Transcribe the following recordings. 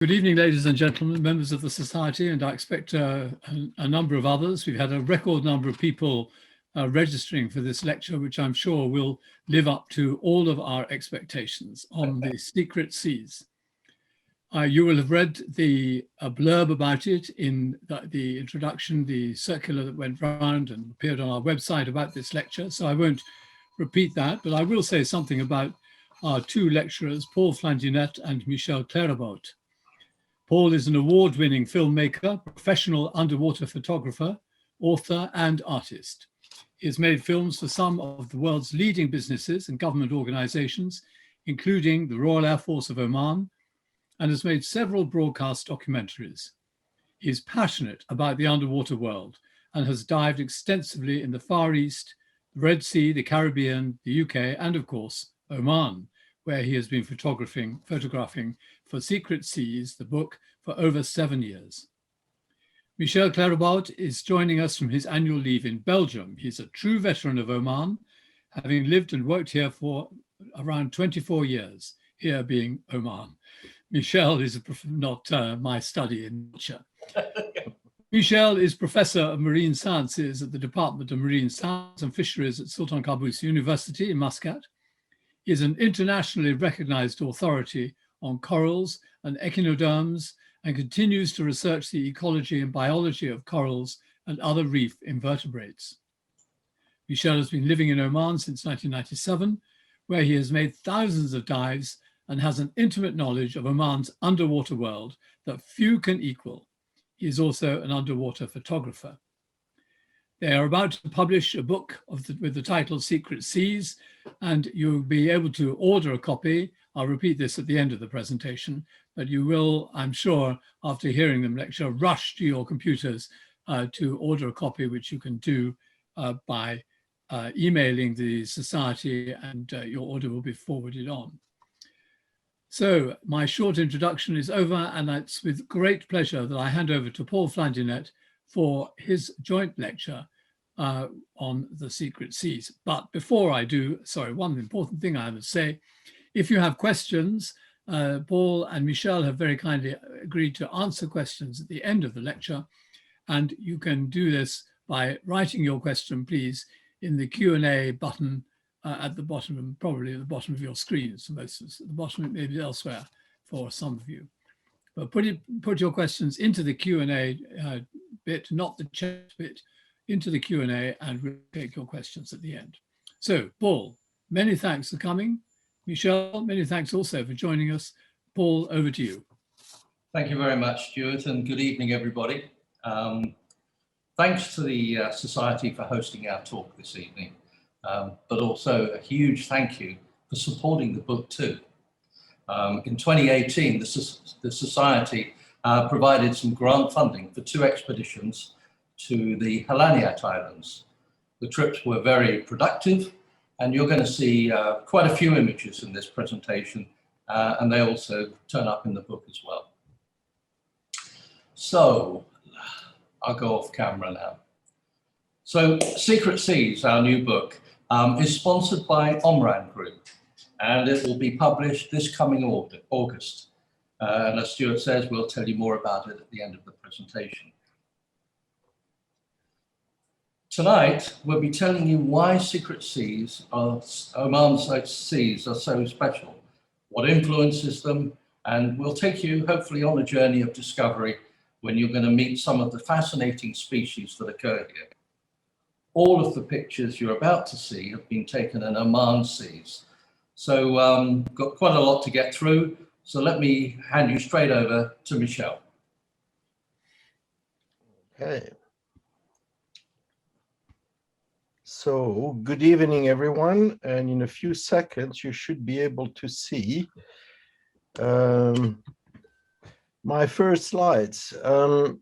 Good evening, ladies and gentlemen, members of the Society, and I expect a number of others. We've had a record number of people registering for this lecture, which I'm sure will live up to all of our expectations on the secret seas. You will have read the blurb about it in the introduction, the circular that went round and appeared on our website about this lecture, so I won't repeat that, but I will say something about our two lecturers, Paul Flandinette and Michel Claereboudt. Paul is an award-winning filmmaker, professional underwater photographer, author, and artist. He has made films for some of the world's leading businesses and government organizations, including the Royal Air Force of Oman, and has made several broadcast documentaries. He is passionate about the underwater world and has dived extensively in the Far East, the Red Sea, the Caribbean, the UK, and of course, Oman, where he has been photographing for Secret Seas, the book, for over 7 years. Michel Clarabout is joining us from his annual leave in Belgium. He's a true veteran of Oman, having lived and worked here for around 24 years, here being Oman. Michel is not my study in nature. Michel is Professor of Marine Sciences at the Department of Marine Science and Fisheries at Sultan Qaboos University in Muscat. He is an internationally recognized authority on corals and echinoderms and continues to research the ecology and biology of corals and other reef invertebrates. Michel has been living in Oman since 1997, where he has made thousands of dives and has an intimate knowledge of Oman's underwater world that few can equal. He is also an underwater photographer. They are about to publish a book with the title Secret Seas, and you'll be able to order a copy. I'll repeat this at the end of the presentation, but you will, I'm sure, after hearing them lecture, rush to your computers to order a copy, which you can do by emailing the Society, and your order will be forwarded on. So my short introduction is over, and it's with great pleasure that I hand over to Paul Flandinette for his joint lecture on the Secret Seas. But before I do, sorry, one important thing I must say, if you have questions, Paul and Michel have very kindly agreed to answer questions at the end of the lecture, and you can do this by writing your question, please, in the Q&A button at the bottom, probably at the bottom of your screens, most at the bottom, maybe elsewhere for some of you. But put your questions into the Q&A bit, not the chat bit, into the Q&A, and we'll take your questions at the end. So, Paul, many thanks for coming. Michel, many thanks also for joining us. Paul, over to you. Thank you very much, Stuart, and good evening, everybody. Thanks to the Society for hosting our talk this evening, but also a huge thank you for supporting the book too. In 2018, the Society provided some grant funding for 2 expeditions to the Flandinette Islands. The trips were very productive, and you're going to see quite a few images in this presentation, and they also turn up in the book as well. So I'll go off camera now. So Secret Seas, our new book, is sponsored by Moraine Group, and it will be published this coming August. And as Stuart says, we'll tell you more about it at the end of the presentation. Tonight, we'll be telling you why Secret Seas, Oman's seas, are so special, what influences them, and we'll take you hopefully on a journey of discovery when you're going to meet some of the fascinating species that occur here. All of the pictures you're about to see have been taken in Oman seas. So got quite a lot to get through. So let me hand you straight over to Michel. Okay. So good evening, everyone. And in a few seconds, you should be able to see my first slides. The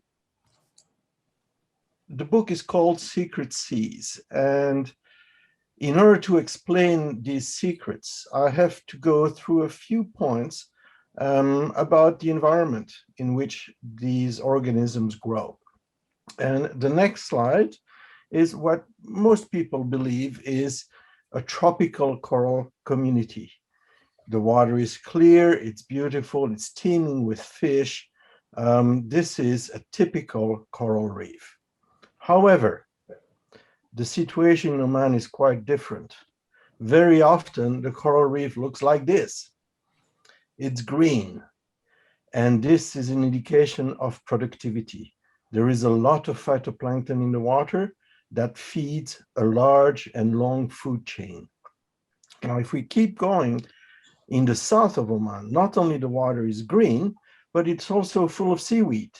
book is called Secret Seas, and in order to explain these secrets, I have to go through a few points about the environment in which these organisms grow. And the next slide is what most people believe is a tropical coral community. The water is clear, it's beautiful, it's teeming with fish. This is a typical coral reef. However, the situation in Oman is quite different. Very often, the coral reef looks like this. It's green, and this is an indication of productivity. There is a lot of phytoplankton in the water that feeds a large and long food chain. Now, if we keep going in the south of Oman, not only the water is green, but it's also full of seaweed.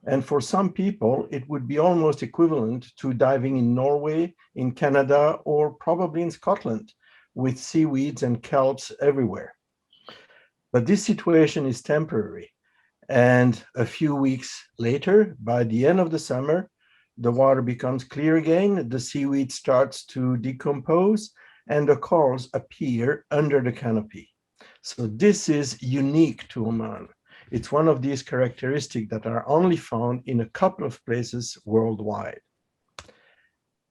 And for some people, it would be almost equivalent to diving in Norway, in Canada, or probably in Scotland, with seaweeds and kelps everywhere. But this situation is temporary. And a few weeks later, by the end of the summer, the water becomes clear again, the seaweed starts to decompose, and the corals appear under the canopy. So this is unique to Oman. It's one of these characteristics that are only found in a couple of places worldwide.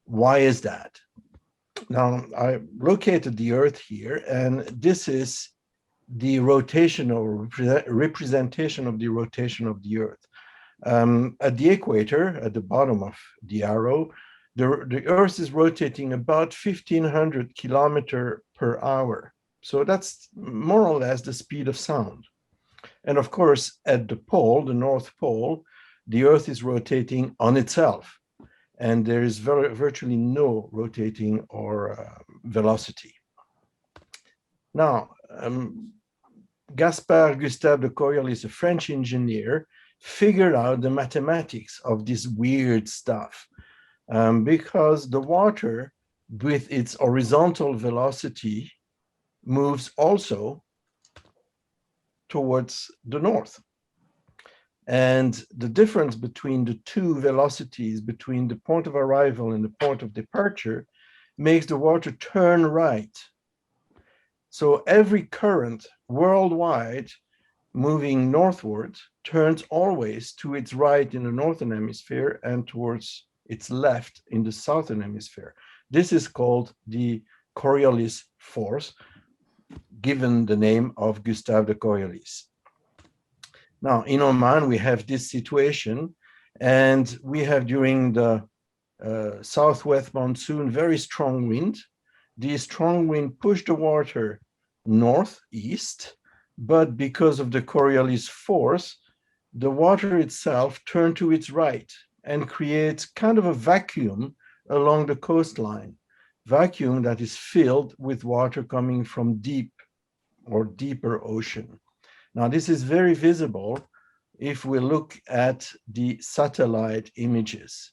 Why is that? Now, I located the Earth here, and this is the rotational representation of the rotation of the Earth. At the equator, at the bottom of the arrow, the Earth is rotating about 1,500 kilometers per hour. So that's more or less the speed of sound. And of course, at the pole, the North Pole, the Earth is rotating on itself. And there is virtually no rotating or velocity. Now, Gaspard Gustave de Coriolis, a French engineer, figured out the mathematics of this weird stuff because the water, with its horizontal velocity, moves also towards the north. And the difference between the two velocities, between the point of arrival and the point of departure, makes the water turn right. So every current worldwide moving northward turns always to its right in the northern hemisphere and towards its left in the southern hemisphere. This is called the Coriolis Force, given the name of Gustave de Coriolis. Now, in Oman, we have this situation, and we have during the southwest monsoon very strong wind. This strong wind pushed the water northeast, but because of the Coriolis force, the water itself turned to its right and creates kind of a vacuum along the coastline, vacuum that is filled with water coming from deep or deeper ocean. Now, this is very visible if we look at the satellite images.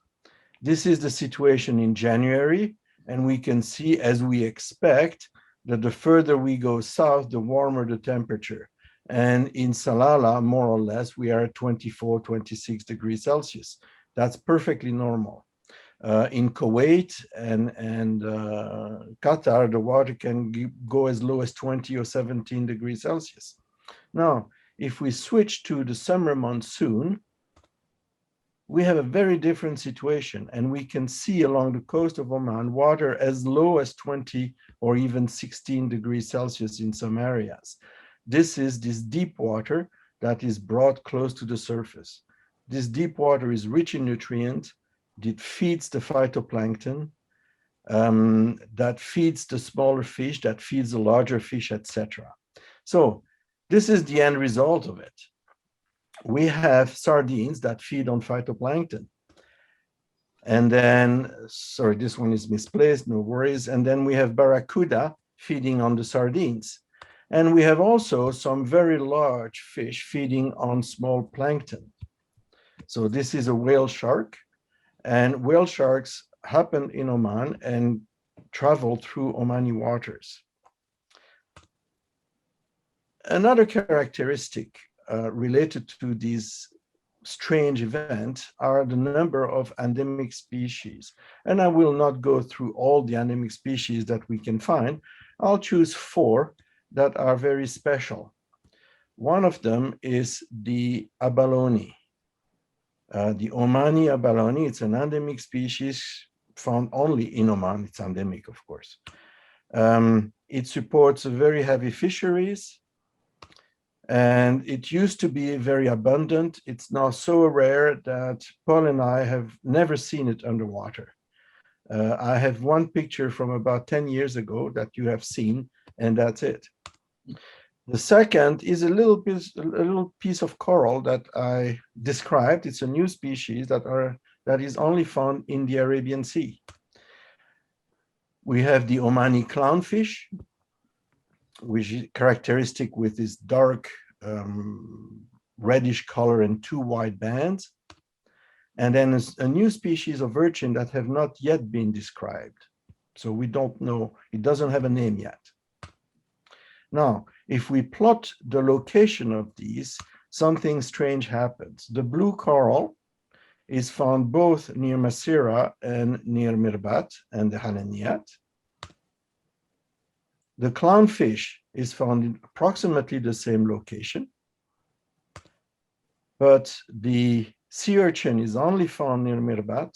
This is the situation in January, and we can see, as we expect, that the further we go south, the warmer the temperature. And in Salalah, more or less, we are at 24, 26 degrees Celsius. That's perfectly normal. In Kuwait and Qatar, the water can go as low as 20 or 17 degrees Celsius. Now, if we switch to the summer monsoon, we have a very different situation, and we can see along the coast of Oman water as low as 20 or even 16 degrees Celsius in some areas. This is this deep water that is brought close to the surface. This deep water is rich in nutrients. It feeds the phytoplankton, that feeds the smaller fish, that feeds the larger fish, etc. So this is the end result of it. We have sardines that feed on phytoplankton. And then, sorry, this one is misplaced, no worries. And then we have barracuda feeding on the sardines. And we have also some very large fish feeding on small plankton. So this is a whale shark, and whale sharks happen in Oman and travel through Omani waters. Another characteristic related to these strange events are the number of endemic species. And I will not go through all the endemic species that we can find. I'll choose 4 that are very special. One of them is the Abalone. The Omani Abalone, it's an endemic species found only in Oman. It's endemic, of course. It supports a very heavy fisheries, and it used to be very abundant. It's now so rare that Paul and I have never seen it underwater. I have one picture from about 10 years ago that you have seen, and that's it. The second is a little piece of coral that I described. It's a new species that is only found in the Arabian Sea. We have the Omani Clownfish, which is characteristic with this dark reddish color and two white bands. And then a new species of urchin that have not yet been described. So we don't know, it doesn't have a name yet. Now, if we plot the location of these, something strange happens. The blue coral is found both near Masira and near Mirbat and the Hananiyat. The clownfish is found in approximately the same location, but the sea urchin is only found near Mirbat,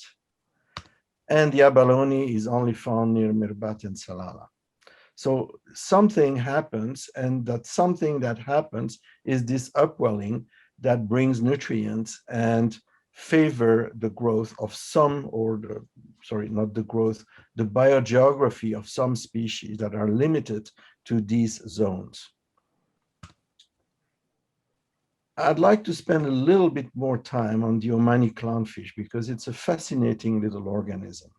and the abalone is only found near Mirbat and Salalah. So something happens, and that something that happens is this upwelling that brings nutrients and favor the growth of some, or the, sorry, not the growth, the biogeography of some species that are limited to these zones. I'd like to spend a little bit more time on the Omani clownfish because it's a fascinating little organism.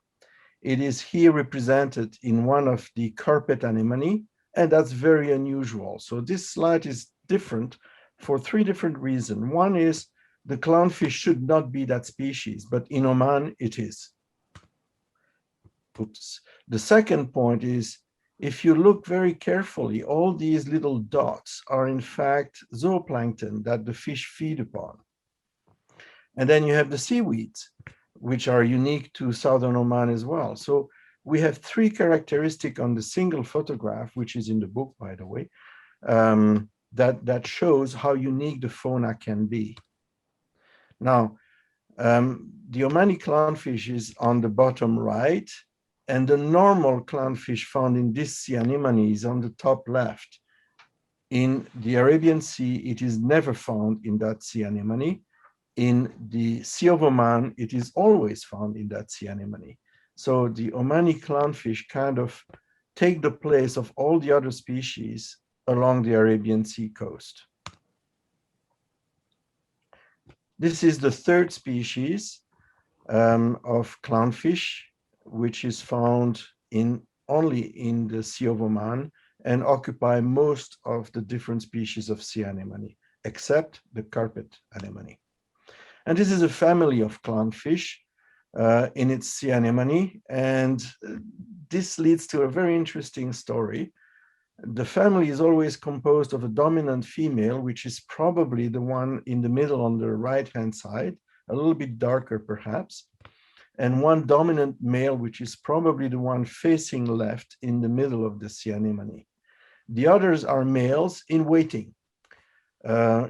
It is here represented in one of the carpet anemone, and that's very unusual. So this slide is different for three different reasons. One is the clownfish should not be that species, but in Oman it is. Oops. The second point is, if you look very carefully, all these little dots are in fact zooplankton that the fish feed upon. And then you have the seaweeds, which are unique to southern Oman as well. So we have three characteristics on the single photograph, which is in the book, by the way, that shows how unique the fauna can be. Now, the Omani clownfish is on the bottom right, and the normal clownfish found in this sea anemone is on the top left. In the Arabian Sea, it is never found in that sea anemone. In the Sea of Oman, it is always found in that sea anemone. So the Omani clownfish kind of take the place of all the other species along the Arabian Sea coast. This is the third species of clownfish, which is found only in the Sea of Oman and occupy most of the different species of sea anemone, except the carpet anemone. And this is a family of clownfish in its sea anemone, and this leads to a very interesting story. The family is always composed of a dominant female, which is probably the one in the middle on the right-hand side, a little bit darker perhaps, and one dominant male, which is probably the one facing left in the middle of the sea anemone. The others are males in waiting.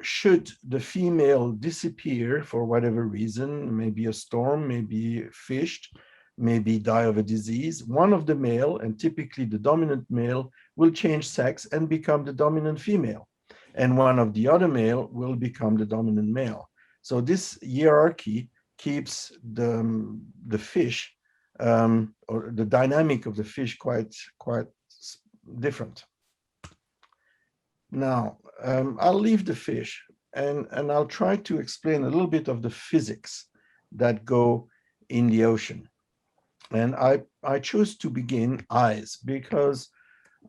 Should the female disappear for whatever reason, maybe a storm, maybe fished, maybe die of a disease, one of the male, and typically the dominant male, will change sex and become the dominant female. And one of the other male will become the dominant male. So this hierarchy keeps the fish, or the dynamic of the fish quite different. Now, I'll leave the fish and I'll try to explain a little bit of the physics that go in the ocean. And I choose to begin eyes because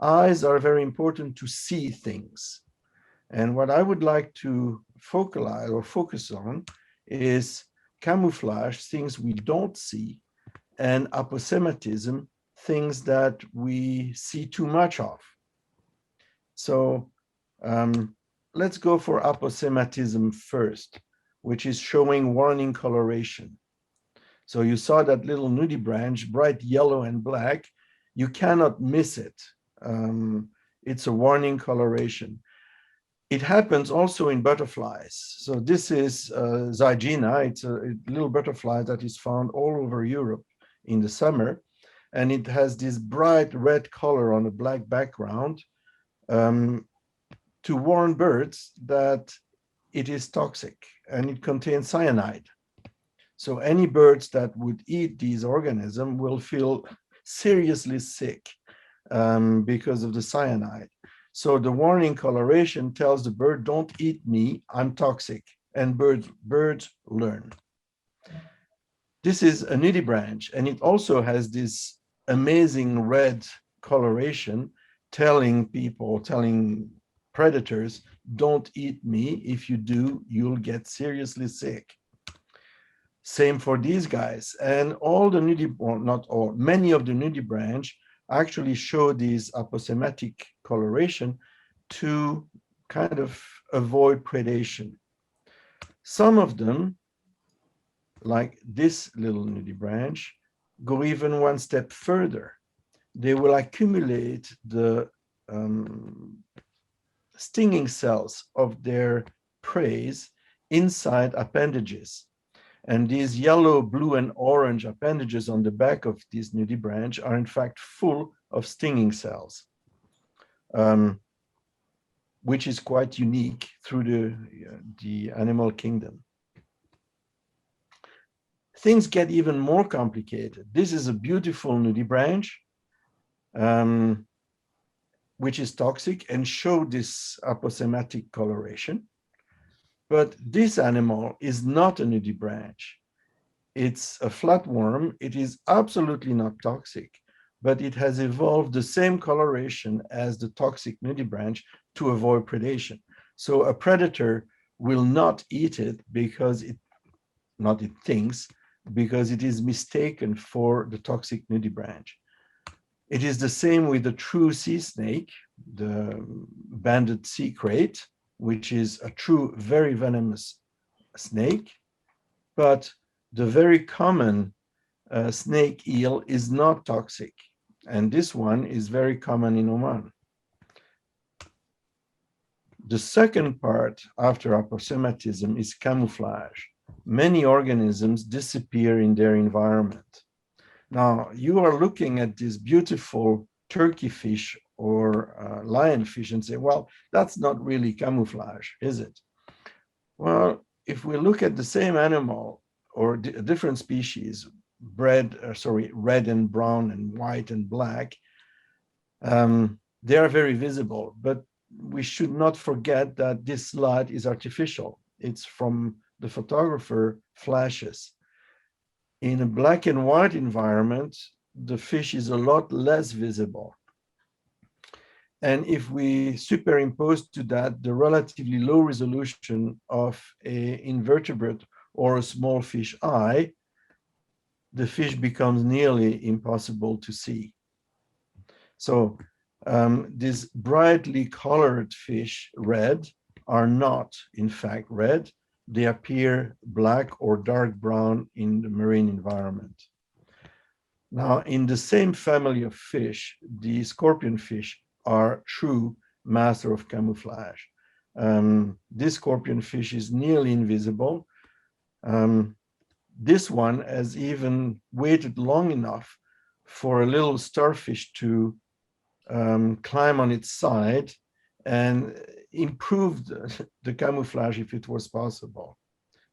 eyes are very important to see things. And what I would like to focalize or focus on is camouflage, things we don't see, and aposematism, things that we see too much of. So let's go for aposematism first, which is showing warning coloration. So you saw that little nudibranch, bright yellow and black. You cannot miss it. It's a warning coloration. It happens also in butterflies. So this is Zygina. It's a little butterfly that is found all over Europe in the summer. and it has this bright red color on a black background to warn birds that it is toxic and it contains cyanide. So any birds that would eat these organisms will feel seriously sick because of the cyanide. So the warning coloration tells the bird, don't eat me, I'm toxic, and birds learn. This is a nudibranch, and it also has this amazing red coloration telling people, telling predators, don't eat me. If you do, you'll get seriously sick. Same for these guys. And all the not all, many of the nudibranch actually show this aposematic coloration to kind of avoid predation. Some of them, like this little nudibranch, go even one step further. They will accumulate the stinging cells of their prey inside appendages. And these yellow, blue, and orange appendages on the back of this nudibranch are in fact full of stinging cells, which is quite unique through the animal kingdom. Things get even more complicated. This is a beautiful nudibranch, which is toxic and show this aposematic coloration. But this animal is not a nudibranch. It's a flatworm. It is absolutely not toxic, but it has evolved the same coloration as the toxic nudibranch to avoid predation. So a predator will not eat it because it thinks, because it is mistaken for the toxic nudibranch. It is the same with the true sea snake, the banded sea crate, which is a true, very venomous snake. But the very common snake eel is not toxic. And this one is very common in Oman. The second part after aposematism is camouflage. Many organisms disappear in their environment. Now, you are looking at this beautiful turkey fish or lionfish and say, well, that's not really camouflage, is it? Well, if we look at the same animal or a different species, red and brown and white and black, they are very visible, but we should not forget that this light is artificial. It's from the photographer flashes. In a black and white environment, the fish is a lot less visible. And if we superimpose to that the relatively low resolution of an invertebrate or a small fish eye, the fish becomes nearly impossible to see. So these brightly colored fish, red, are not in fact red. They appear black or dark brown in the marine environment. Now, in the same family of fish, the scorpion fish are true master of camouflage. This scorpion fish is nearly invisible. This one has even waited long enough for a little starfish to climb on its side and improve the camouflage if it was possible.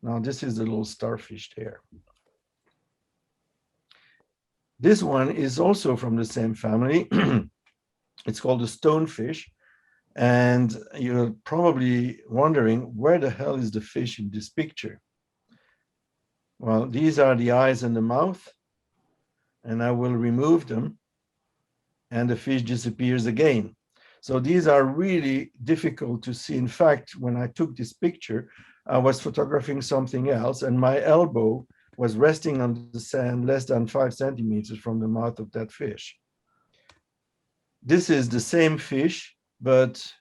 Now, this is the little starfish there. This one is also from the same family. It's called a stonefish. And you're probably wondering, where the hell is the fish in this picture? Well, these are the eyes and the mouth, and I will remove them, and the fish disappears again. So these are really difficult to see. In fact, when I took this picture, I was photographing something else, and my elbow was resting on the sand less than 5 centimeters from the mouth of that fish. This is the same fish, but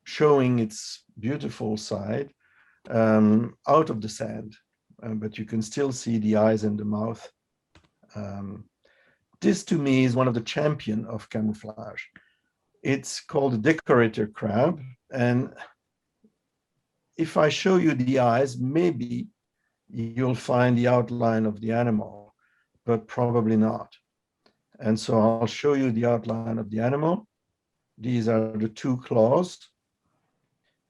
showing its beautiful side out of the sand. But you can still see the eyes and the mouth. This, to me, is one of the champions of camouflage. It's called the Decorator Crab. And if I show you the eyes, maybe you'll find the outline of the animal, but probably not. And so I'll show you the outline of the animal. These are the two claws,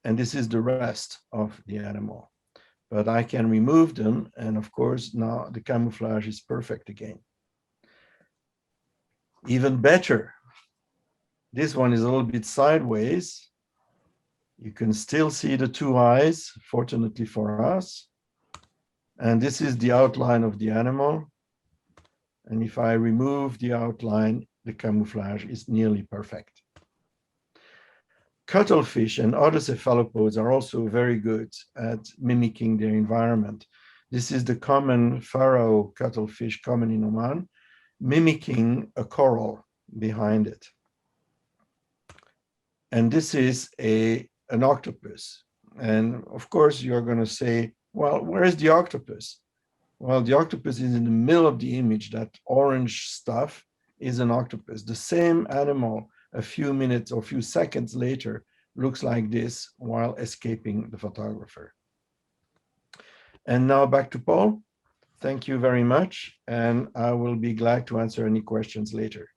and this is the rest of the animal. But I can remove them, and of course, now the camouflage is perfect again. Even better, this one is a little bit sideways. You can still see the two eyes, fortunately for us. And this is the outline of the animal. And if I remove the outline, the camouflage is nearly perfect. Cuttlefish and other cephalopods are also very good at mimicking their environment. This is the common pharaoh cuttlefish common in Oman, mimicking a coral behind it. And this is an octopus. And of course, you're going to say, well, where is the octopus? Well, the octopus is in the middle of the image. That orange stuff is an octopus. The same animal a few minutes or few seconds later looks like this while escaping the photographer. And now back to Paul. Thank you very much. And I will be glad to answer any questions later.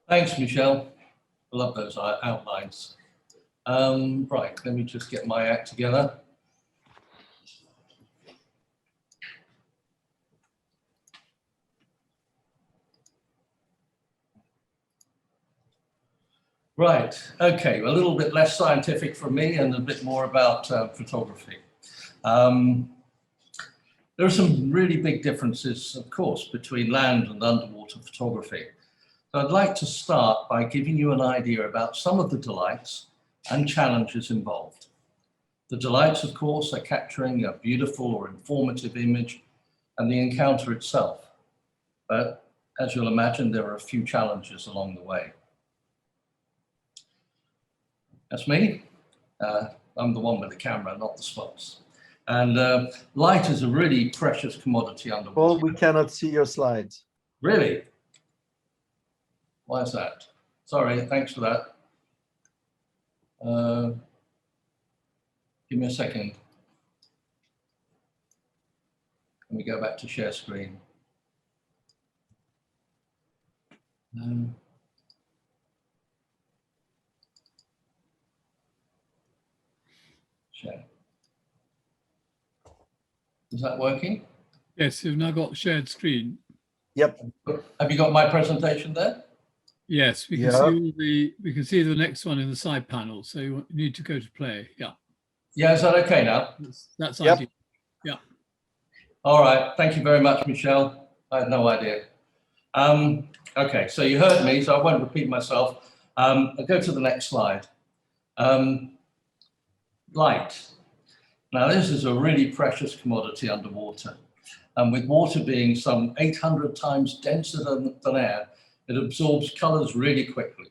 Thanks, Michel. I love those outlines. Right, let me just get my act together. Right, okay, a little bit less scientific from me and a bit more about photography. There are some really big differences, of course, between land and underwater photography. So I'd like to start by giving you an idea about some of the delights and challenges involved. The delights, of course, are capturing a beautiful or informative image and the encounter itself. But as you'll imagine, there are a few challenges along the way. That's me. I'm the one with the camera, not the spots. And light is a really precious commodity underwater. Paul, we cannot see your slides. Really? Why is that? Sorry, thanks for that. Give me a second. Let me go back to share screen. Share. Is that working? Yes, you've now got shared screen. Yep. Have you got my presentation there? Yes, we can see the next one in the side panel. So you need to go to play. Yeah. Yeah, is that okay now? That's Yep. ideal. Yeah. All right. Thank you very much, Michel. I had no idea. Okay, so you heard me, so I won't repeat myself. I'll go to the next slide. Light. Now, this is a really precious commodity underwater. And with water being some 800 times denser than air, it absorbs colors really quickly.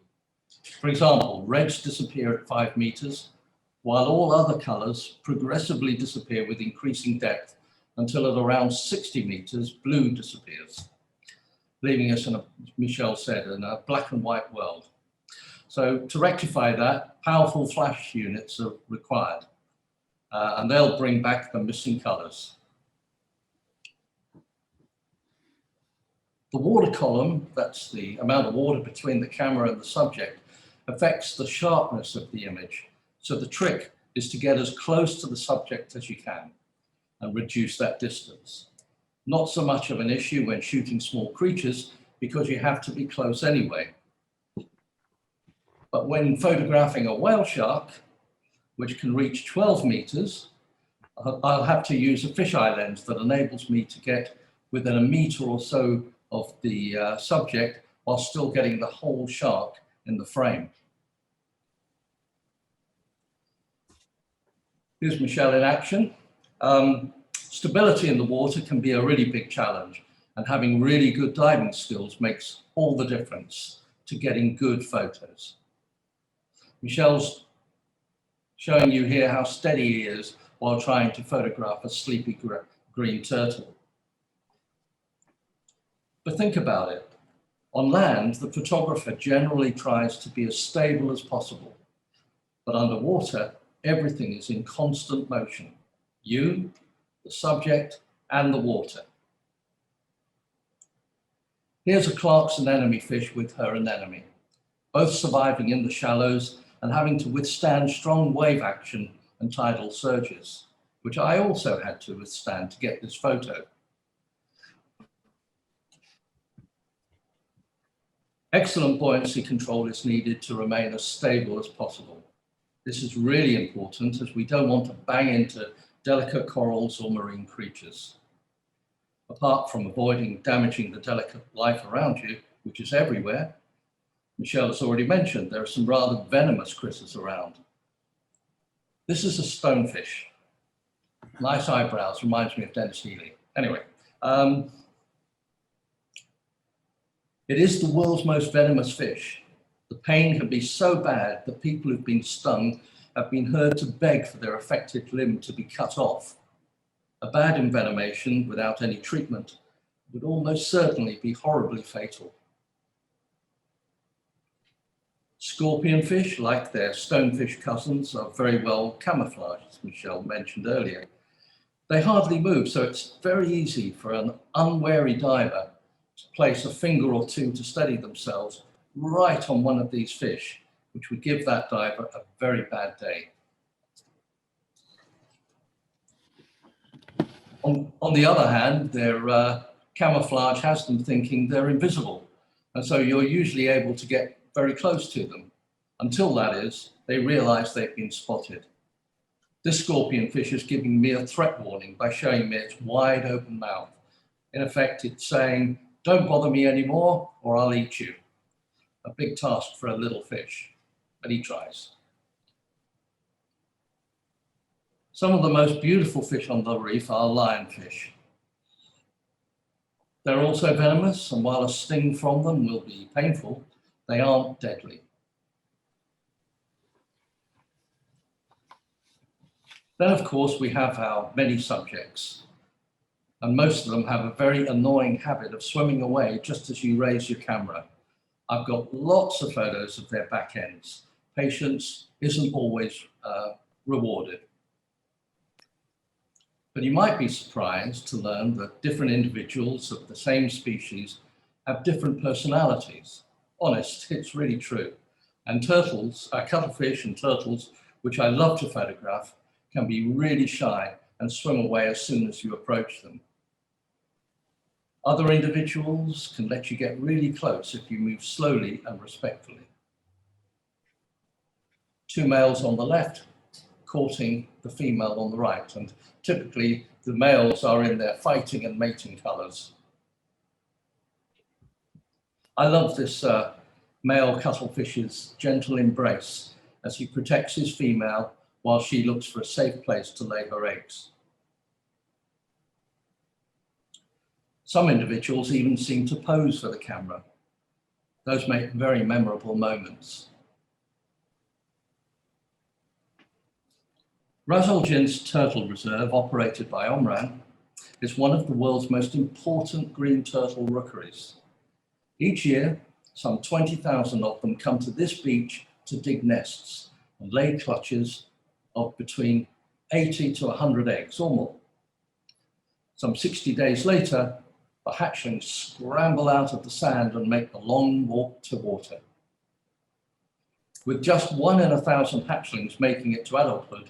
For example, reds disappear at 5 meters, while all other colors progressively disappear with increasing depth until at around 60 meters, blue disappears, leaving us, in Michel said, in a black and white world. So to rectify that, powerful flash units are required, and they'll bring back the missing colors. The water column, that's the amount of water between the camera and the subject, affects the sharpness of the image. So the trick is to get as close to the subject as you can and reduce that distance. Not so much of an issue when shooting small creatures because you have to be close anyway. But when photographing a whale shark, which can reach 12 meters, I'll have to use a fisheye lens that enables me to get within a meter or so of the subject while still getting the whole shark in the frame. Here's Michel in action. Stability in the water can be a really big challenge, and having really good diving skills makes all the difference to getting good photos. Michel's showing you here how steady he is while trying to photograph a sleepy green turtle. But think about it. On land, the photographer generally tries to be as stable as possible. But underwater, everything is in constant motion. You, the subject, and the water. Here's a Clark's anemone fish with her anemone, both surviving in the shallows and having to withstand strong wave action and tidal surges, which I also had to withstand to get this photo. Excellent buoyancy control is needed to remain as stable as possible. This is really important as we don't want to bang into delicate corals or marine creatures. Apart from avoiding damaging the delicate life around you, which is everywhere, Michel has already mentioned there are some rather venomous critters around. This is a stonefish. Nice eyebrows, reminds me of Dennis Healy. Anyway, it is the world's most venomous fish. The pain can be so bad that people who've been stung have been heard to beg for their affected limb to be cut off. A bad envenomation without any treatment would almost certainly be horribly fatal. Scorpionfish, like their stonefish cousins, are very well camouflaged, as Michel mentioned earlier. They hardly move, so it's very easy for an unwary diver to place a finger or two to steady themselves right on one of these fish, which would give that diver a very bad day. On the other hand, their camouflage has them thinking they're invisible, and so you're usually able to get very close to them. Until that is, they realize they've been spotted. This scorpionfish is giving me a threat warning by showing me its wide open mouth. In effect, it's saying, "Don't bother me anymore or I'll eat you." A big task for a little fish, but he tries. Some of the most beautiful fish on the reef are lionfish. They're also venomous, and while a sting from them will be painful, they aren't deadly. Then, of course, we have our many subjects, and most of them have a very annoying habit of swimming away just as you raise your camera. I've got lots of photos of their back ends. Patience isn't always rewarded. But you might be surprised to learn that different individuals of the same species have different personalities. Honest, it's really true. And turtles, cuttlefish and turtles, which I love to photograph, can be really shy and swim away as soon as you approach them. Other individuals can let you get really close if you move slowly and respectfully. Two males on the left courting the female on the right, and typically the males are in their fighting and mating colors. I love this male cuttlefish's gentle embrace as he protects his female while she looks for a safe place to lay her eggs. Some individuals even seem to pose for the camera. Those make very memorable moments. Razaljin's turtle reserve, operated by Oman, is one of the world's most important green turtle rookeries. Each year, some 20,000 of them come to this beach to dig nests and lay clutches of between 80 to 100 eggs or more. Some 60 days later, the hatchlings scramble out of the sand and make the long walk to water. With just 1 in 1,000 hatchlings making it to adulthood,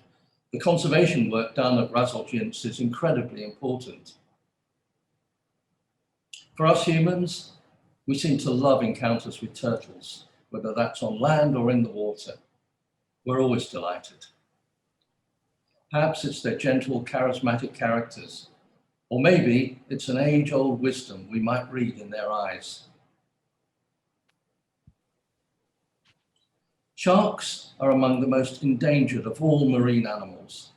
the conservation work done at Razaljin's is incredibly important. For us humans, we seem to love encounters with turtles, whether that's on land or in the water. We're always delighted. Perhaps it's their gentle, charismatic characters, or maybe it's an age-old wisdom we might read in their eyes. Sharks are among the most endangered of all marine animals.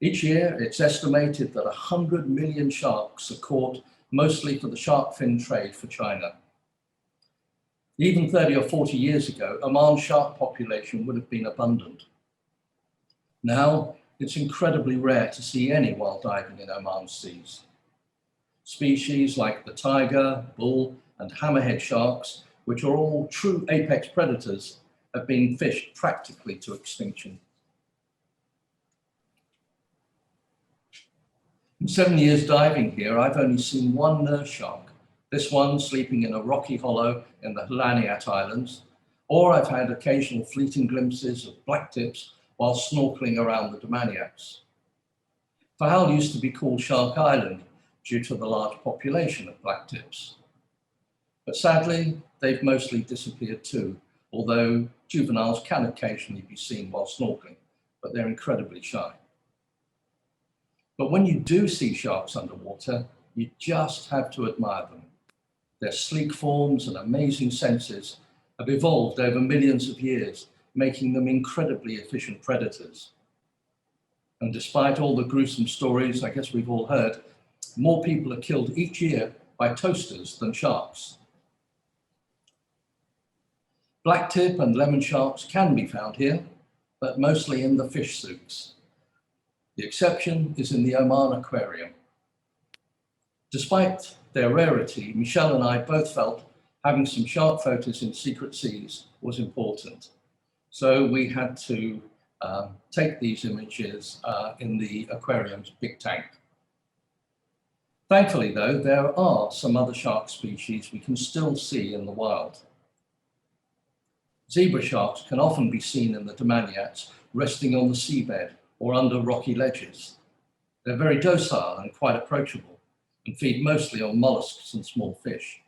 Each year, it's estimated that 100 million sharks are caught, mostly for the shark fin trade for China. Even 30 or 40 years ago, Oman's shark population would have been abundant. Now, it's incredibly rare to see any while diving in Oman's seas. Species like the tiger, bull, and hammerhead sharks, which are all true apex predators, have been fished practically to extinction. In 7 years diving here, I've only seen one nurse shark, This one sleeping in a rocky hollow in the Flandinette Islands, or I've had occasional fleeting glimpses of blacktips while snorkeling around the Domaniacs. Fahal used to be called Shark Island due to the large population of blacktips. But sadly, they've mostly disappeared too, although juveniles can occasionally be seen while snorkeling, but they're incredibly shy. But when you do see sharks underwater, you just have to admire them. Their sleek forms and amazing senses have evolved over millions of years, making them incredibly efficient predators. And despite all the gruesome stories I guess we've all heard, more people are killed each year by toasters than sharks. Blacktip and lemon sharks can be found here, but mostly in the fish souks. The exception is in the Oman aquarium. Despite their rarity, Michel and I both felt having some shark photos in secret seas was important. So we had to take these images in the aquarium's big tank. Thankfully though, there are some other shark species we can still see in the wild. Zebra sharks can often be seen in the Domaniacs resting on the seabed or under rocky ledges. They're very docile and quite approachable and feed mostly on mollusks and small fish.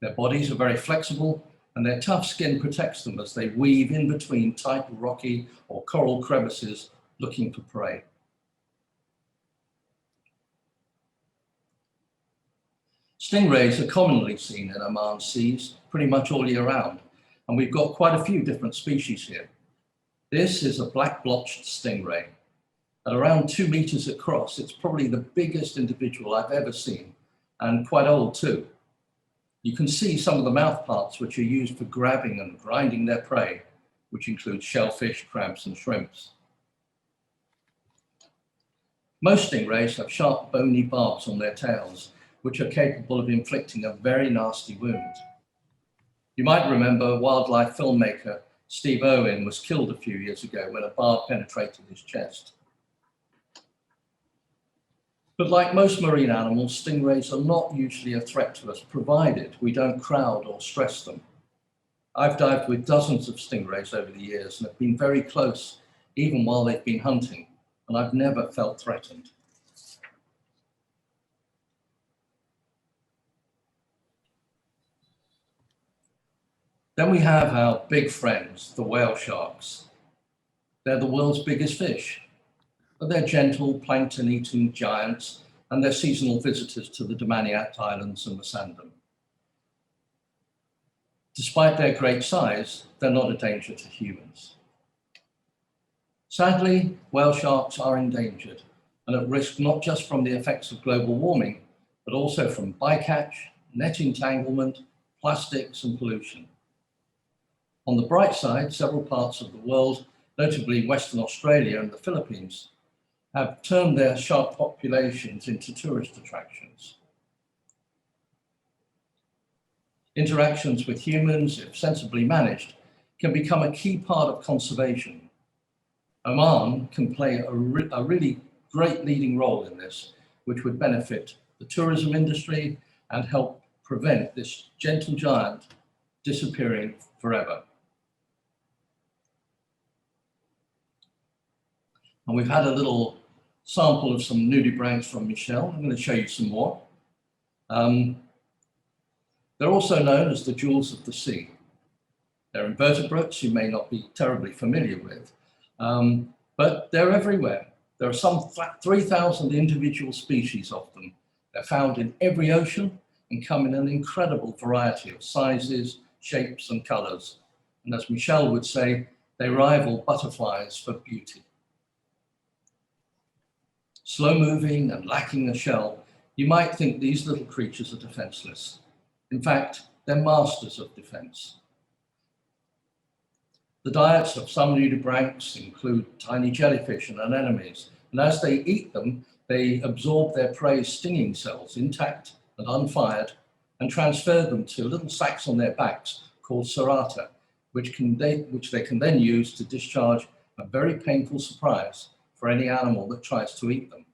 Their bodies are very flexible and their tough skin protects them as they weave in between tight rocky or coral crevices looking for prey. Stingrays are commonly seen in Oman seas pretty much all year round, and we've got quite a few different species here. This is a black-blotched stingray. At around 2 meters across, it's probably the biggest individual I've ever seen, and quite old too. You can see some of the mouth parts which are used for grabbing and grinding their prey, which includes shellfish, crabs, and shrimps. Most stingrays have sharp, bony barbs on their tails, which are capable of inflicting a very nasty wound. You might remember wildlife filmmaker Steve Irwin was killed a few years ago when a barb penetrated his chest. But like most marine animals, stingrays are not usually a threat to us, provided we don't crowd or stress them. I've dived with dozens of stingrays over the years and have been very close, even while they've been hunting, and I've never felt threatened. Then we have our big friends, the whale sharks. They're the world's biggest fish, but they're gentle, plankton-eating giants, and they're seasonal visitors to the Domaniac Islands and the Sandom. Despite their great size, they're not a danger to humans. Sadly, whale sharks are endangered and at risk not just from the effects of global warming, but also from bycatch, net entanglement, plastics, and pollution. On the bright side, several parts of the world, notably Western Australia and the Philippines, have turned their shark populations into tourist attractions. Interactions with humans, if sensibly managed, can become a key part of conservation. Oman can play a really great leading role in this, which would benefit the tourism industry and help prevent this gentle giant disappearing forever. And we've had a little sample of some nudibranchs from Michel. I'm going to show you some more. They're also known as the jewels of the sea. They're invertebrates you may not be terribly familiar with, but they're everywhere. There are some 3,000 individual species of them. They're found in every ocean and come in an incredible variety of sizes, shapes, and colors. And as Michel would say, they rival butterflies for beauty. Slow-moving and lacking a shell, you might think these little creatures are defenseless. In fact, they're masters of defense. The diets of some nudibranchs include tiny jellyfish and anemones, and as they eat them, they absorb their prey's stinging cells intact and unfired and transfer them to little sacs on their backs called serrata, which they can then use to discharge a very painful surprise for any animal that tries to eat them.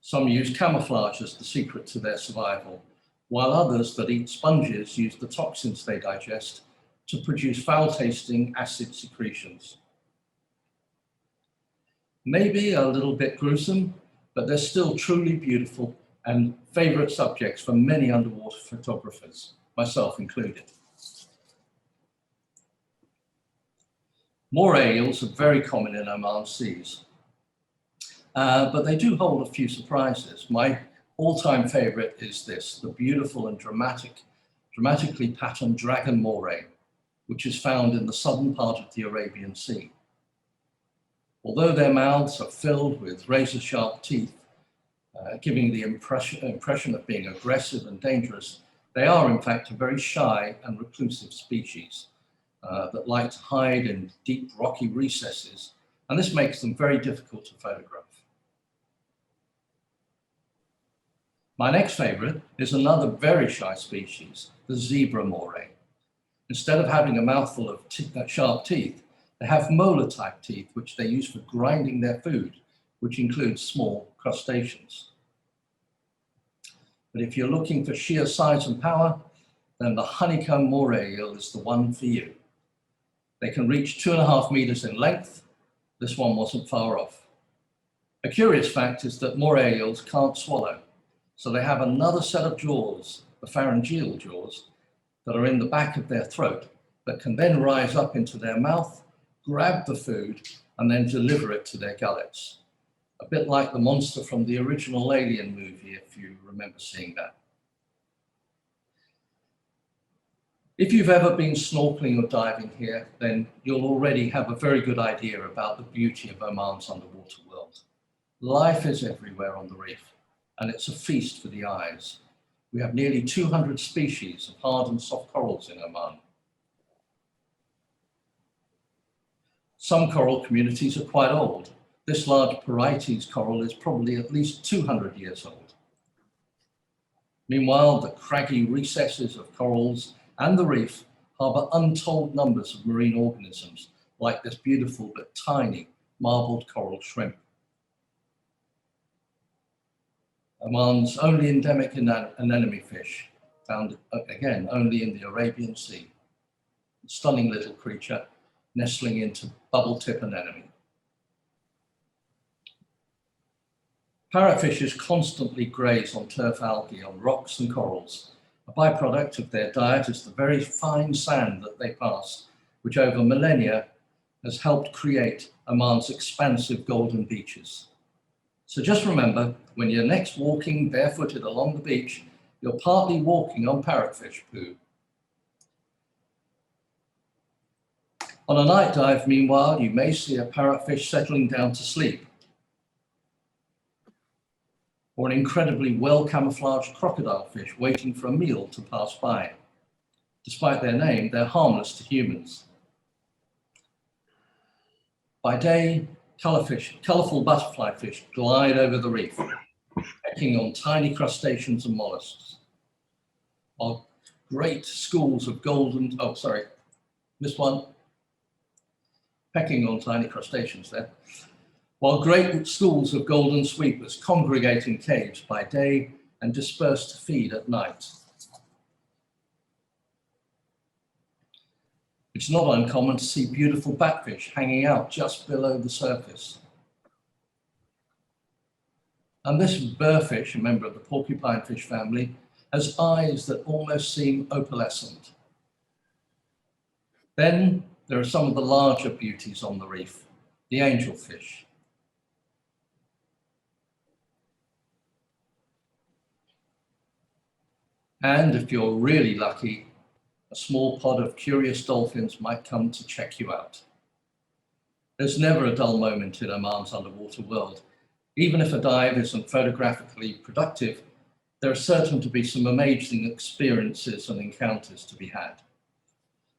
Some use camouflage as the secret to their survival, while others that eat sponges use the toxins they digest to produce foul-tasting acid secretions. Maybe a little bit gruesome, but they're still truly beautiful and favorite subjects for many underwater photographers, myself included. Moray eels are very common in Oman seas, but they do hold a few surprises. My all-time favorite is this, the beautiful and dramatically patterned dragon moray, which is found in the southern part of the Arabian Sea. Although their mouths are filled with razor-sharp teeth, giving the impression of being aggressive and dangerous, they are in fact a very shy and reclusive species that like to hide in deep rocky recesses, and this makes them very difficult to photograph. My next favorite is another very shy species, the zebra moray. Instead of having a mouthful of sharp teeth, they have molar-type teeth, which they use for grinding their food, which includes small crustaceans. But if you're looking for sheer size and power, then the honeycomb moray eel is the one for you. They can reach 2.5 meters in length. This one wasn't far off. A curious fact is that moray eels can't swallow, so they have another set of jaws, the pharyngeal jaws, that are in the back of their throat that can then rise up into their mouth, grab the food, and then deliver it to their gullets. A bit like the monster from the original Alien movie, if you remember seeing that. If you've ever been snorkeling or diving here, then you'll already have a very good idea about the beauty of Oman's underwater world. Life is everywhere on the reef, and it's a feast for the eyes. We have nearly 200 species of hard and soft corals in Oman. Some coral communities are quite old. This large Porites coral is probably at least 200 years old. Meanwhile, the craggy recesses of corals and the reef harbor untold numbers of marine organisms, like this beautiful but tiny marbled coral shrimp. Oman's only endemic anemone fish, found again only in the Arabian Sea. A stunning little creature nestling into bubble tip anemone. Parrotfishes constantly graze on turf algae on rocks and corals. A byproduct of their diet is the very fine sand that they pass, which over millennia has helped create Oman's expansive golden beaches. So just remember, when you're next walking barefooted along the beach, you're partly walking on parrotfish poo. On a night dive, meanwhile, you may see a parrotfish settling down to sleep, or an incredibly well-camouflaged crocodile fish waiting for a meal to pass by. Despite their name, they're harmless to humans. By day, colourful butterfly fish glide over the reef, pecking on tiny crustaceans and mollusks. While great schools of pecking on tiny crustaceans there. While great schools of golden sweepers congregate in caves by day and disperse to feed at night. It's not uncommon to see beautiful batfish hanging out just below the surface. And this burrfish, a member of the porcupine fish family, has eyes that almost seem opalescent. Then there are some of the larger beauties on the reef, the angelfish. And if you're really lucky, a small pod of curious dolphins might come to check you out. There's never a dull moment in Oman's underwater world. Even if a dive isn't photographically productive, there are certain to be some amazing experiences and encounters to be had.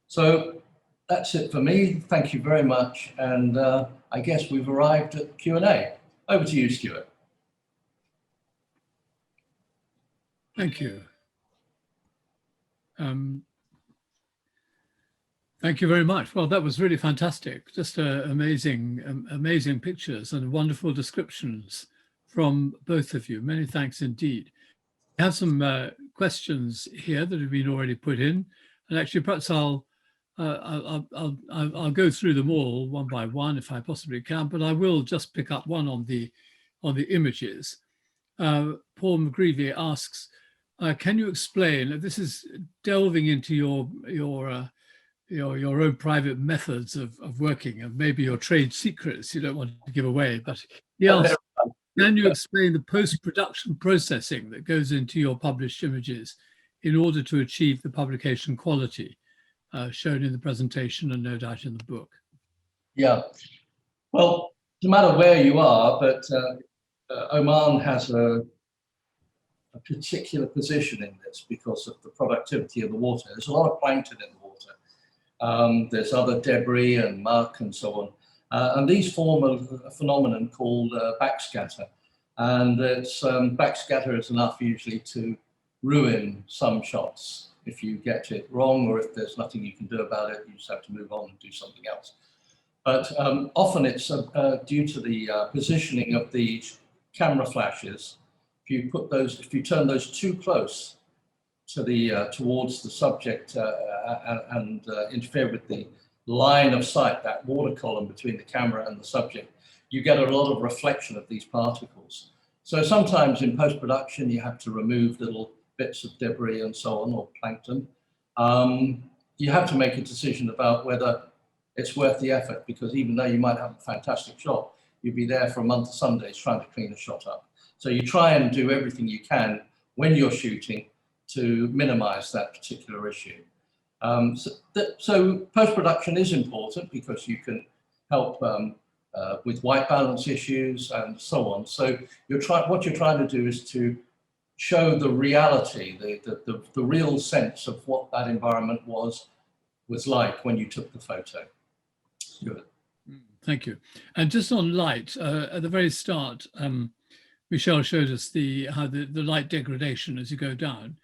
So that's it for me. Thank you very much. And I guess we've arrived at Q&A. Over to you, Stuart. Thank you. Thank you very much. Well, that was really fantastic. Just amazing pictures and wonderful descriptions from both of you. Many thanks indeed. We have some questions here that have been already put in, and actually perhaps I'll go through them all one by one if I possibly can, but I will just pick up one on the images. Paul McGreevy asks, can you explain? This is delving into your own private methods of working and maybe your trade secrets you don't want to give away. But he asks, can you explain the post-production processing that goes into your published images in order to achieve the publication quality shown in the presentation and no doubt in the book? Yeah, well, no matter where you are, but Oman has a particular position in this because of the productivity of the water. There's a lot of plankton in the water. There's other debris and muck and so on. And these form a phenomenon called backscatter. And it's backscatter is enough usually to ruin some shots if you get it wrong, or if there's nothing you can do about it, you just have to move on and do something else. But often it's due to the positioning of the camera flashes. If you turn those too close to the towards the subject and interfere with the line of sight, that water column between the camera and the subject, you get a lot of reflection of these particles. So sometimes in post-production, you have to remove little bits of debris and so on, or plankton. You have to make a decision about whether it's worth the effort, because even though you might have a fantastic shot, you'd be there for a month of Sundays trying to clean the shot up. So you try and do everything you can when you're shooting to minimize that particular issue. So post-production is important because you can help with white balance issues and so on. So what you're trying to do is to show the reality, the real sense of what that environment was like when you took the photo. Good. Thank you. And just on light, at the very start, Michel showed us how the light degradation as you go down,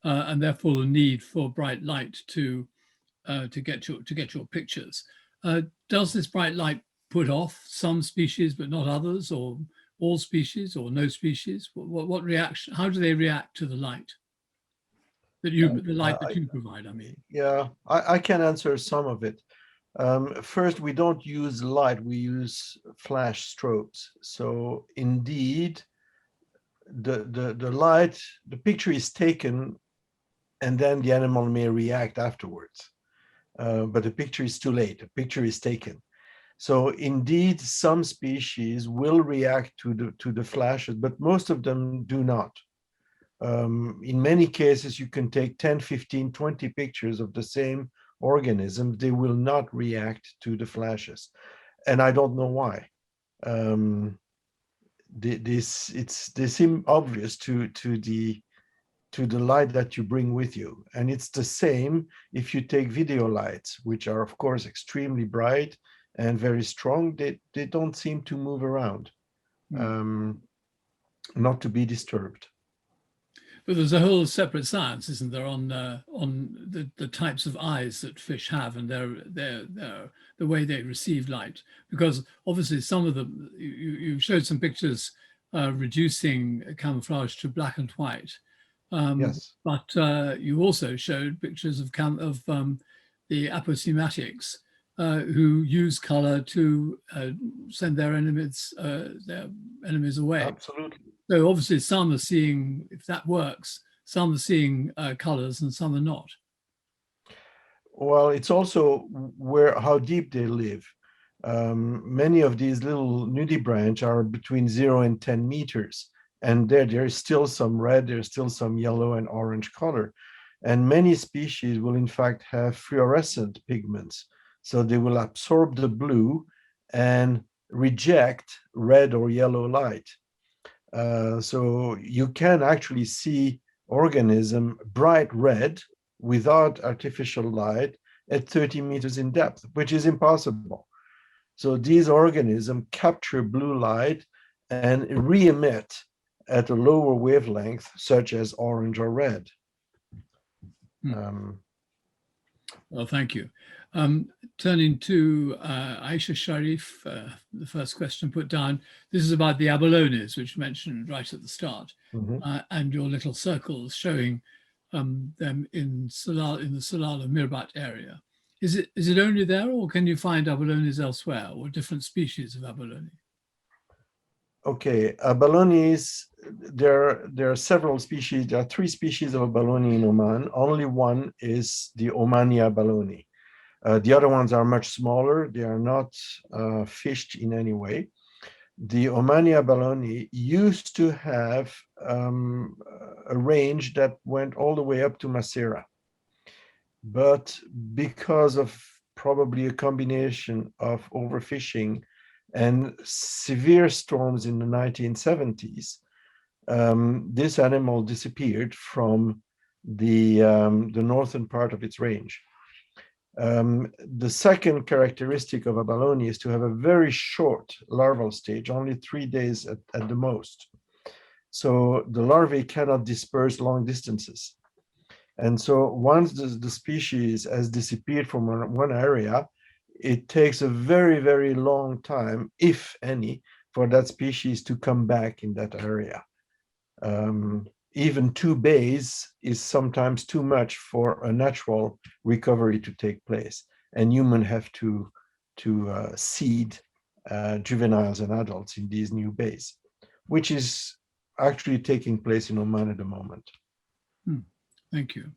and therefore the need for bright light to get your pictures. Does this bright light put off some species but not others, or all species, or no species? What reaction? How do they react to the light that you provide? I mean, yeah, I can answer some of it. First, we don't use light; we use flash strobes. So indeed, the light, the picture is taken, and then the animal may react afterwards. But the picture is too late. The picture is taken. So indeed, some species will react to the flashes, but most of them do not. In many cases, you can take 10, 15, 20 pictures of the same organism. They will not react to the flashes. And I don't know why. They seem obvious to the light that you bring with you. And it's the same if you take video lights, which are, of course, extremely bright and very strong. They don't seem to move around, not to be disturbed. But there's a whole separate science, isn't there, on the types of eyes that fish have and the way they receive light? Because obviously some of them, you showed some pictures reducing camouflage to black and white. Yes. But you also showed pictures of the aposematics who use color to send their enemies away. Absolutely. So obviously some are seeing, if that works, some are seeing colors and some are not. Well, it's also how deep they live. Many of these little nudibranchs are between 0 and 10 meters. And there's still some red, there's still some yellow and orange color. And many species will in fact have fluorescent pigments. So they will absorb the blue and reject red or yellow light. So you can actually see organism bright red without artificial light at 30 meters in depth, which is impossible. So these organisms capture blue light and re-emit at a lower wavelength, such as orange or red. Well, thank you. Turning to Aisha Sharif, the first question put down. This is about the abalones, which you mentioned right at the start, and your little circles showing them in the Salalah Mirbat area. Is it only there, or can you find abalones elsewhere, or different species of abalone? Okay, abalones, there are several species. There are 3 species of abalone in Oman. Only one is the Omani abalone. The other ones are much smaller. They are not fished in any way. The Omani abalone used to have a range that went all the way up to Masera. But because of probably a combination of overfishing and severe storms in the 1970s, this animal disappeared from the northern part of its range. The second characteristic of abalone is to have a very short larval stage, only 3 days at the most. So the larvae cannot disperse long distances. And so once the species has disappeared from one area, it takes a very, very long time, if any, for that species to come back in that area. Even 2 days is sometimes too much for a natural recovery to take place. And humans have to seed juveniles and adults in these new bays, which is actually taking place in Oman at the moment. Thank you.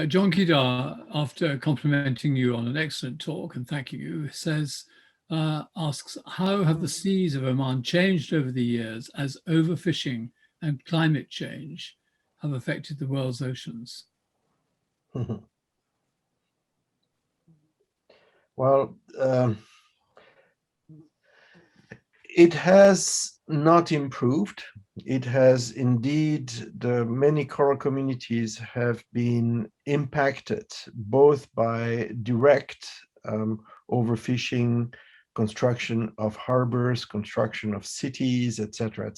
John Kedar, after complimenting you on an excellent talk and thanking you, asks, how have the seas of Oman changed over the years as overfishing and climate change have affected the world's oceans? Well, it has not improved. It has indeed, the many coral communities have been impacted both by direct overfishing, construction of harbors, construction of cities, etc.,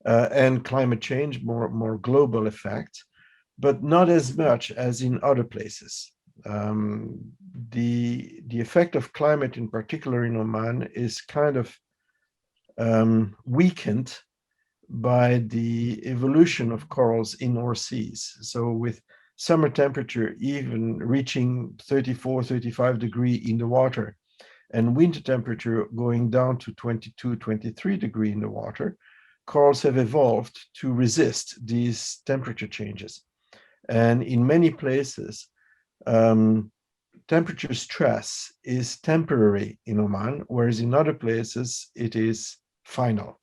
and climate change, more global effect, but not as much as in other places. The effect of climate, in particular in Oman, is kind of weakened by the evolution of corals in our seas. So with summer temperature even reaching 34, 35 degrees in the water, and winter temperature going down to 22, 23 degrees in the water, corals have evolved to resist these temperature changes. And in many places, temperature stress is temporary in Oman, whereas in other places it is final.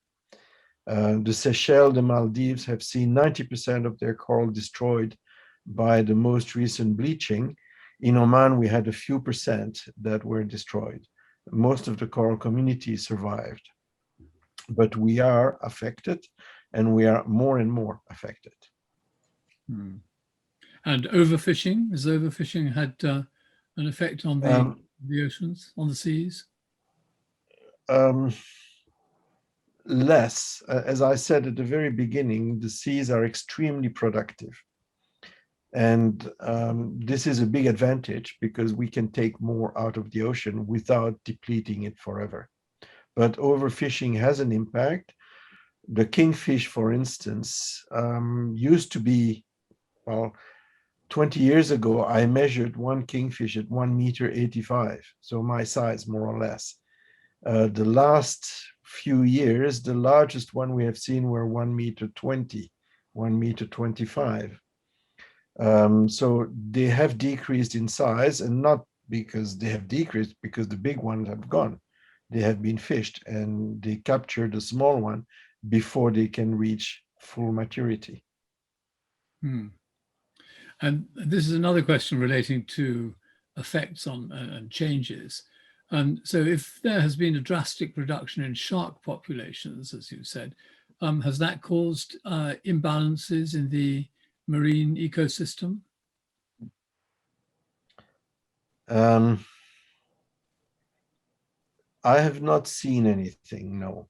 The Seychelles, the Maldives have seen 90% of their coral destroyed by the most recent bleaching. In Oman, we had a few percent that were destroyed. Most of the coral community survived, but we are affected, and we are more and more affected. And overfishing, has overfishing had an effect on the oceans, on the seas? Less. As I said at the very beginning, the seas are extremely productive. And this is a big advantage because we can take more out of the ocean without depleting it forever. But overfishing has an impact. The kingfish, for instance, used to be, well, 20 years ago, I measured one kingfish at 1.85 meters, so my size, more or less. The last few years, the largest one we have seen were 1.20 meters, 1.25 meters. So they have decreased in size, and not because they have decreased, because the big ones have gone. They have been fished, and they capture the small one before they can reach full maturity. And this is another question relating to effects on and changes. So if there has been a drastic reduction in shark populations, as you said, has that caused imbalances in the marine ecosystem? I have not seen anything, no.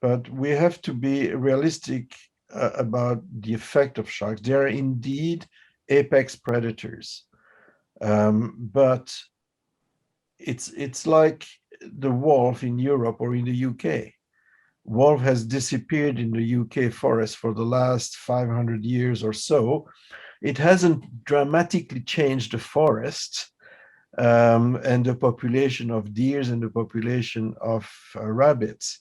But we have to be realistic about the effect of sharks. They are indeed apex predators. But it's like the wolf in Europe or in the UK. Wolf has disappeared in the UK forest for the last 500 years or so. It hasn't dramatically changed the forest and the population of deers and the population of rabbits.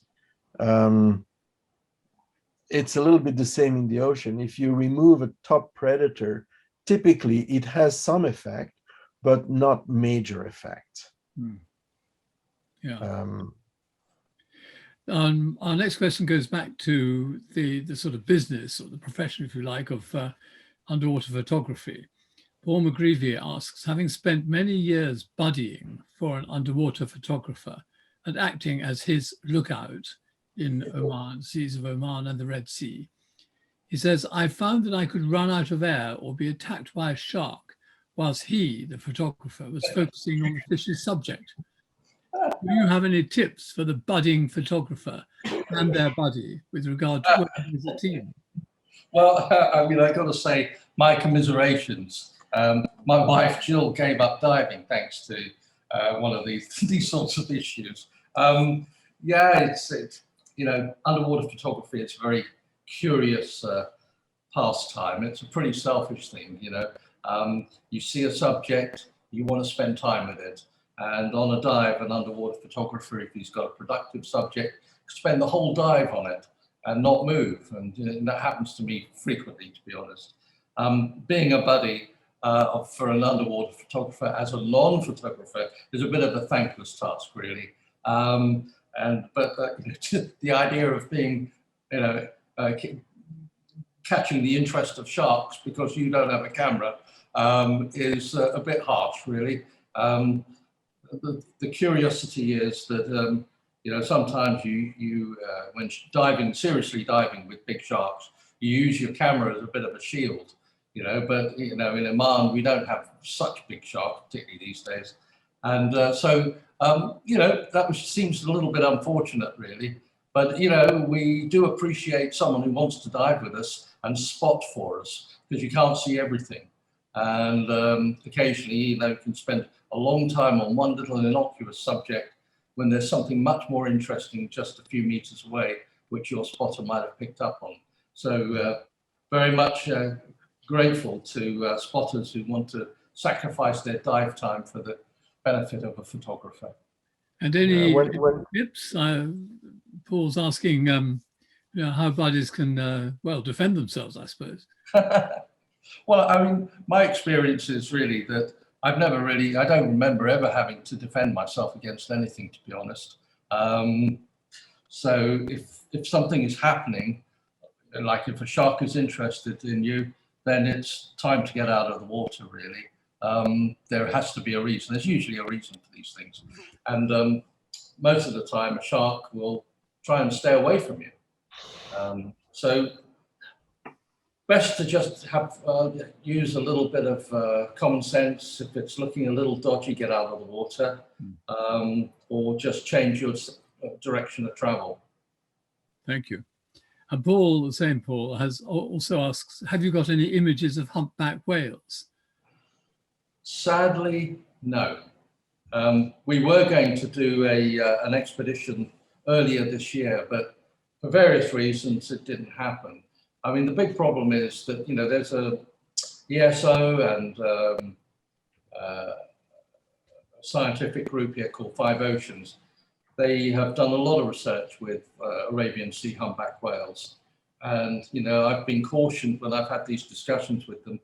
It's a little bit the same in the ocean. If you remove a top predator, typically it has some effect, but not major effect. Yeah. Our next question goes back to the sort of business or the profession, if you like, of underwater photography. Paul McGreevy asks, having spent many years buddying for an underwater photographer and acting as his lookout in Oman, seas of Oman and the Red Sea, he says, I found that I could run out of air or be attacked by a shark whilst he, the photographer, was focusing on the fish's subject. Do you have any tips for the budding photographer and their buddy with regard to working as a team? Well, I mean, I got to say, my commiserations. My wife Jill gave up diving thanks to one of these sorts of issues. Yeah, it's you know, underwater photography. It's a very curious pastime. It's a pretty selfish thing, you know. You see a subject, you want to spend time with it. And on a dive, an underwater photographer, if he's got a productive subject, spend the whole dive on it and not move. And you know, that happens to me frequently, to be honest. Being a buddy for an underwater photographer as a non-photographer is a bit of a thankless task, really. But the idea of being, you know, catching the interest of sharks because you don't have a camera is a bit harsh, really. The curiosity is that you know, sometimes you when seriously diving with big sharks, you use your camera as a bit of a shield, you know. But you know, in Oman we don't have such big sharks, particularly these days, and so you know, that seems a little bit unfortunate, really. But you know, we do appreciate someone who wants to dive with us and spot for us, because you can't see everything, and occasionally, you know, you can spend a long time on one little innocuous subject when there's something much more interesting just a few meters away, which your spotter might have picked up on. So very much grateful to spotters who want to sacrifice their dive time for the benefit of a photographer. And any tips? Paul's asking, you know, how buddies can, well, defend themselves, I suppose. Well, I mean, my experience is really that I don't remember ever having to defend myself against anything, to be honest. So if something is happening, like if a shark is interested in you, then it's time to get out of the water, really. There has to be a reason. There's usually a reason for these things. And most of the time, a shark will try and stay away from you. So best to just have use a little bit of common sense. If it's looking a little dodgy, get out of the water, or just change your direction of travel. Thank you. And Paul, the same Paul, has also asks, have you got any images of humpback whales? Sadly, no. We were going to do an expedition earlier this year, but for various reasons, it didn't happen. I mean, the big problem is that, you know, there's a ESO and a scientific group here called Five Oceans. They have done a lot of research with Arabian Sea humpback whales. And, you know, I've been cautioned when I've had these discussions with them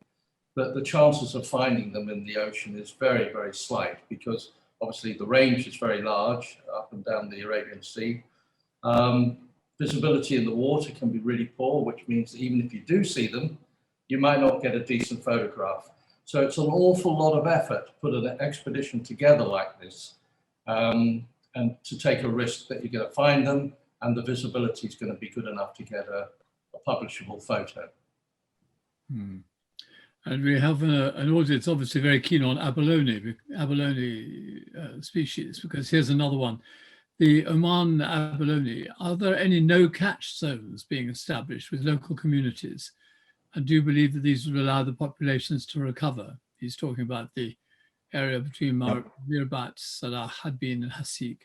that the chances of finding them in the ocean is very, very slight, because obviously the range is very large up and down the Arabian Sea. Visibility in the water can be really poor, which means that even if you do see them, you might not get a decent photograph. So it's an awful lot of effort to put an expedition together like this, and to take a risk that you're going to find them and the visibility is going to be good enough to get a publishable photo. And we have an audience obviously very keen on abalone species, because here's another one. The Oman abalone, are there any no-catch zones being established with local communities? And do you believe that these will allow the populations to recover? He's talking about the area between Mirbat, Salah, Hadbin, and Hasik.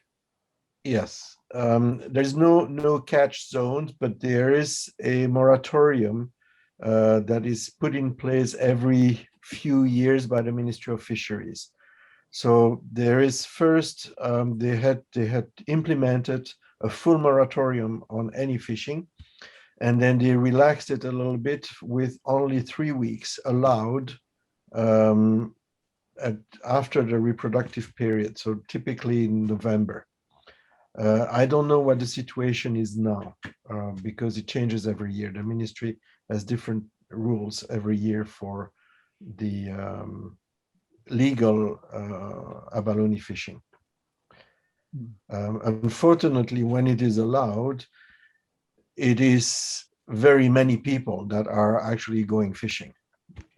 Yes, there's no catch zones, but there is a moratorium that is put in place every few years by the Ministry of Fisheries. So there is first, they had implemented a full moratorium on any fishing, and then they relaxed it a little bit with only 3 weeks allowed after the reproductive period, so typically in November. I don't know what the situation is now because it changes every year. The ministry has different rules every year for the legal abalone fishing. Unfortunately, when it is allowed, it is very many people that are actually going fishing.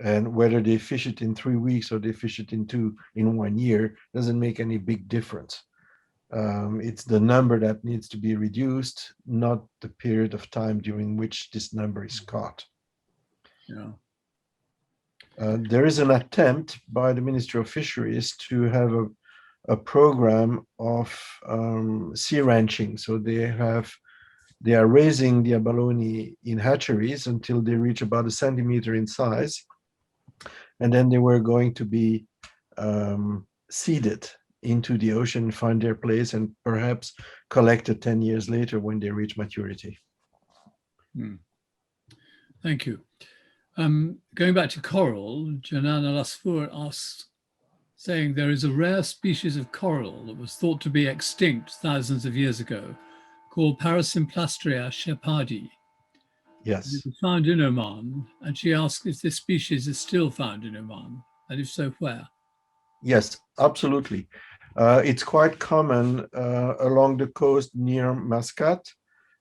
And whether they fish it in 3 weeks or they fish it in 1 year doesn't make any big difference. It's the number that needs to be reduced, not the period of time during which this number is caught. Yeah. There is an attempt by the Ministry of Fisheries to have a program of sea ranching. So they are raising the abalone in hatcheries until they reach about a centimeter in size. And then they were going to be seeded into the ocean, find their place, and perhaps collected 10 years later when they reach maturity. Thank you. Going back to coral, Janana Lasfour asks, saying there is a rare species of coral that was thought to be extinct thousands of years ago, called Parasymplastria shepardi. Yes. It was found in Oman, and she asks if this species is still found in Oman, and if so, where? Yes, absolutely. It's quite common along the coast near Muscat,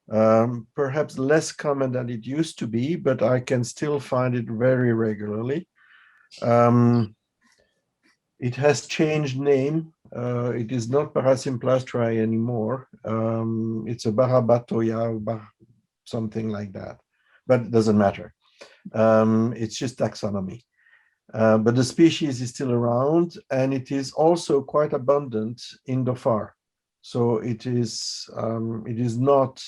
perhaps less common than it used to be, but I can still find it very regularly. It has changed name. It is not Parasymplastria anymore. It's a Barabatoya, something like that, but it doesn't matter. It's just taxonomy. But the species is still around, and it is also quite abundant in Dhofar. So it is not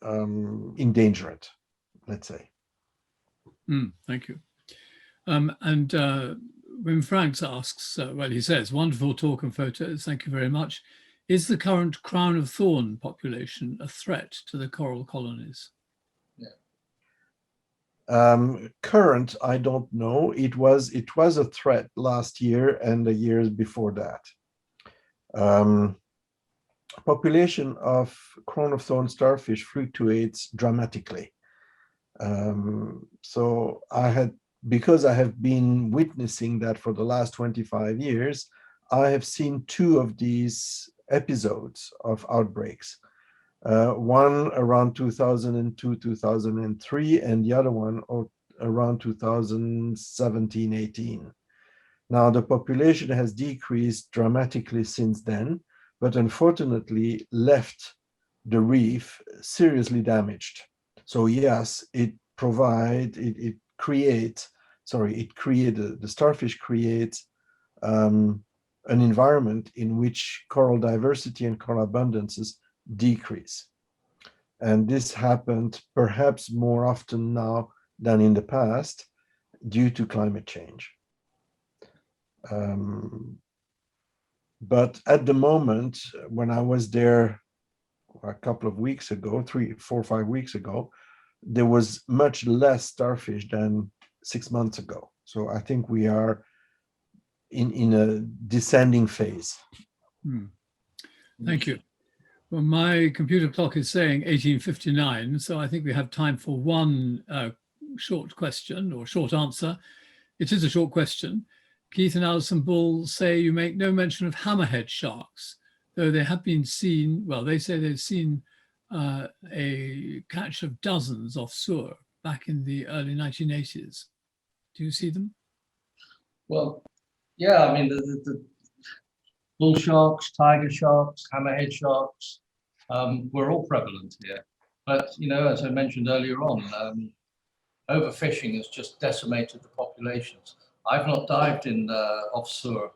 endangered, let's say. Thank you. And when Franks asks, well, he says, wonderful talk and photos, thank you very much. Is the current crown of thorn population a threat to the coral colonies? Current, I don't know. It was a threat last year and the years before that. Population of crown of thorn starfish fluctuates dramatically. So because I have been witnessing that for the last 25 years, I have seen 2 of these episodes of outbreaks. One around 2002, 2003, and the other one around 2017, 18. Now, the population has decreased dramatically since then, but unfortunately left the reef seriously damaged. So yes, the starfish creates an environment in which coral diversity and coral abundances decrease. And this happened perhaps more often now than in the past due to climate change. But at the moment, when I was there a couple of weeks ago, 3, 4, 5 weeks ago, there was much less starfish than 6 months ago. So I think we are in a descending phase. Thank you. Well, my computer clock is saying 1859, so I think we have time for one short question or short answer. It is a short question. Keith and Alison Bull say you make no mention of hammerhead sharks, though they have been seen, well, they say they've seen a catch of dozens off Sur back in the early 1980s. Do you see them? Well, yeah, I mean, the bull sharks, tiger sharks, hammerhead sharks, were all prevalent here. But, you know, as I mentioned earlier on, overfishing has just decimated the populations. I've not dived in off Sur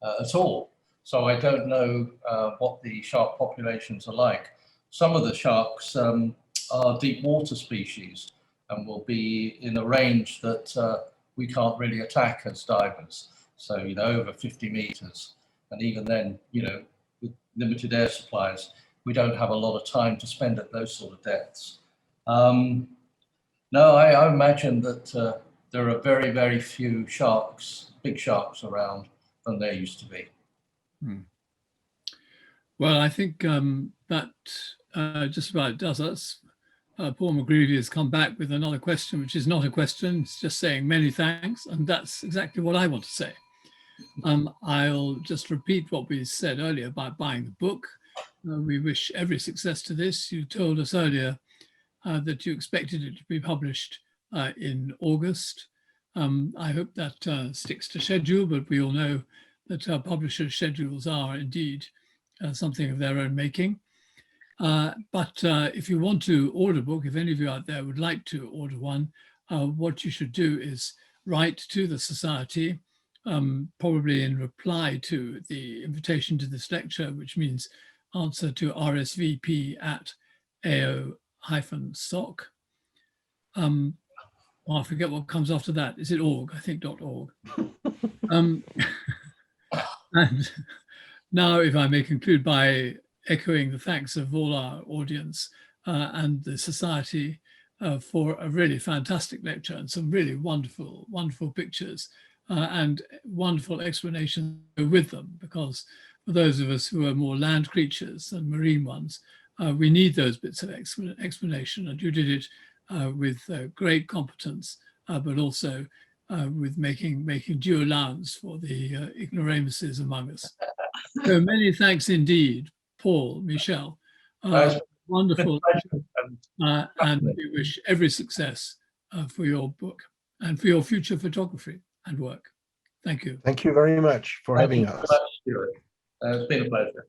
at all. So I don't know what the shark populations are like. Some of the sharks are deep water species and will be in a range that we can't really attack as divers. So, you know, over 50 meters. And even then, you know, with limited air supplies, we don't have a lot of time to spend at those sort of depths. No, I imagine that there are very, very few sharks, big sharks around than there used to be. Well, I think that just about does us. Paul McGreevy has come back with another question, which is not a question. It's just saying many thanks. And that's exactly what I want to say. I'll just repeat what we said earlier about buying the book. We wish every success to this. You told us earlier that you expected it to be published in August. I hope that sticks to schedule, but we all know that publishers' schedules are indeed something of their own making. But if you want to order a book, if any of you out there would like to order one, what you should do is write to the Society, probably in reply to the invitation to this lecture, which means answer to rsvp@ao-soc. I forget what comes after that. Is it org? I think .org. And now, if I may conclude by echoing the thanks of all our audience and the Society for a really fantastic lecture and some really wonderful, wonderful pictures and wonderful explanations with them, because for those of us who are more land creatures than marine ones, we need those bits of explanation, and you did it with great competence, but also with making due allowance for the ignoramuses among us. So many thanks indeed, Paul, Michel. Wonderful. And we wish every success for your book and for your future photography and work. Thank you. Thank you very much for having us. It's been a pleasure.